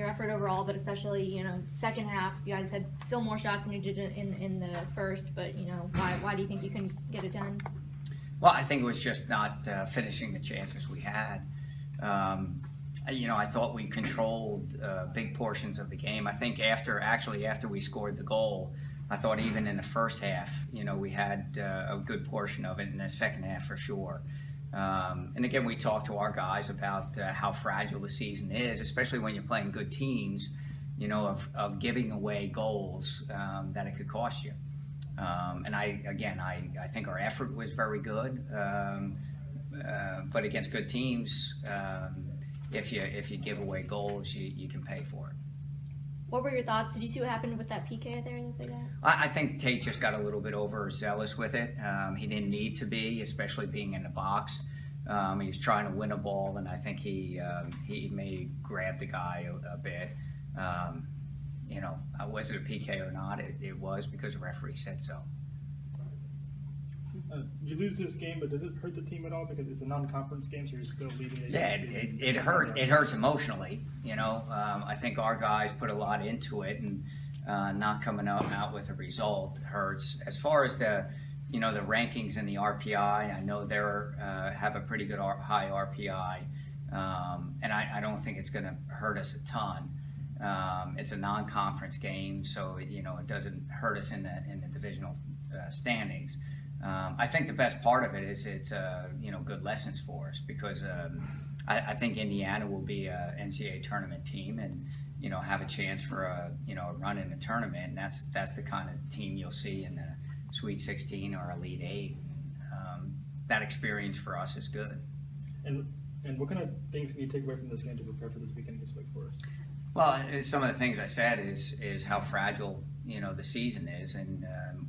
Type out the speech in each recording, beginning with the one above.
your effort overall, but especially, second half, you guys had still more shots than you did in the first, but, why do you think you couldn't get it done? Well, I think it was just not finishing the chances we had. I thought we controlled big portions of the game. I think after we scored the goal, I thought even in the first half, we had a good portion of it. In the second half, for sure. And again, we talked to our guys about how fragile the season is, especially when you're playing good teams, of giving away goals that it could cost you. And I think our effort was very good, but against good teams, if you give away goals, you can pay for it. What were your thoughts? Did you see what happened with that PK there that they got? I think Tate just got a little bit overzealous with it. He didn't need to be, especially being in the box. He was trying to win a ball, and I think he may grab the guy a bit. Was it a PK or not? It was, because the referee said so. You lose this game, but does it hurt the team at all because it's a non-conference game, so you're still leading? Yeah, it hurt. It hurts emotionally. I think our guys put a lot into it, and not coming out with a result hurts. As far as the rankings in the RPI, I know they're have a pretty good high RPI, and I don't think it's going to hurt us a ton. It's a non-conference game, so it doesn't hurt us in the divisional standings. I think the best part of it is it's good lessons for us, because I think Indiana will be a NCAA tournament team and have a chance for a run in the tournament, and that's the kind of team you'll see in the Sweet 16 or Elite 8. That experience for us is good. And what kind of things can you take away from this game to prepare for this weekend against Wake Forest? Well, some of the things I said is how fragile the season is, and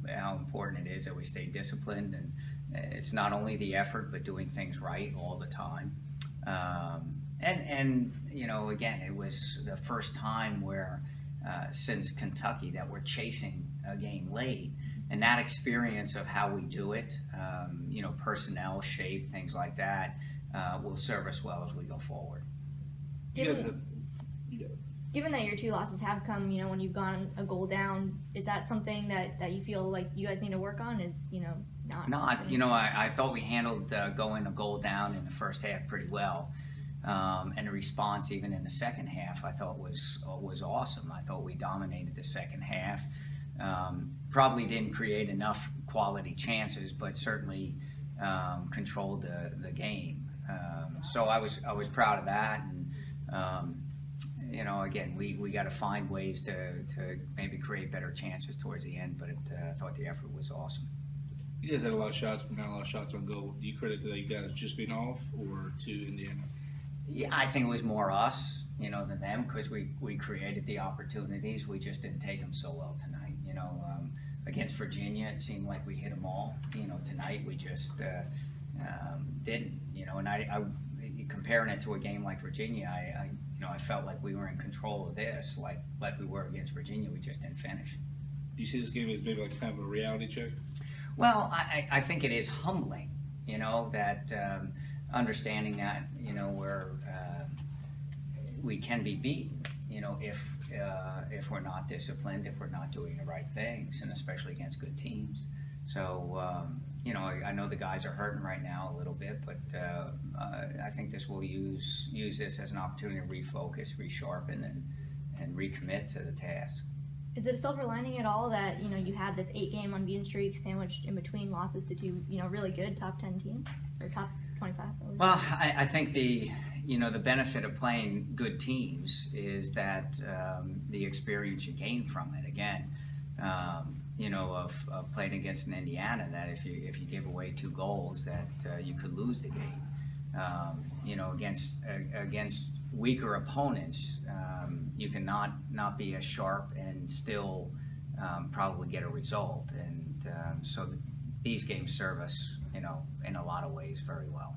how important it is that we stay disciplined, and it's not only the effort but doing things right all the time. And again, it was the first time where since Kentucky that we're chasing a game late, and that experience of how we do it, personnel, shape, things like that, will serve us well as we go forward. Given that your two losses have come, when you've gone a goal down, is that something that you feel like you guys need to work on? Is not? No, I thought we handled going a goal down in the first half pretty well, and the response even in the second half I thought was awesome. I thought we dominated the second half. Probably didn't create enough quality chances, but certainly controlled the game. So I was proud of that, and. Again, we got to find ways to maybe create better chances towards the end, but I thought the effort was awesome. You guys had a lot of shots, but not a lot of shots on goal. Do you credit that you guys just being off, or to Indiana? Yeah, I think it was more us, than them, because we created the opportunities. We just didn't take them so well tonight. Against Virginia, it seemed like we hit them all. Tonight we just didn't. And I comparing it to a game like Virginia, I felt like we were in control of this, like we were against Virginia. We just didn't finish. Do you see this game as maybe like kind of a reality check? Well, I think it is humbling, that understanding that, we can be beaten, if we're not disciplined, if we're not doing the right things, and especially against good teams. So, I know the guys are hurting right now a little bit, but I think this will use this as an opportunity to refocus, resharpen, and recommit to the task. Is it a silver lining at all that you had this 8-game unbeaten streak sandwiched in between losses to two really good top 10 teams or top 25? Well, I think the benefit of playing good teams is that the experience you gain from it. Again. Of playing against an Indiana, that if you give away 2 goals, that you could lose the game. Against weaker opponents, you can not be as sharp and still probably get a result. And so these games serve us, in a lot of ways very well.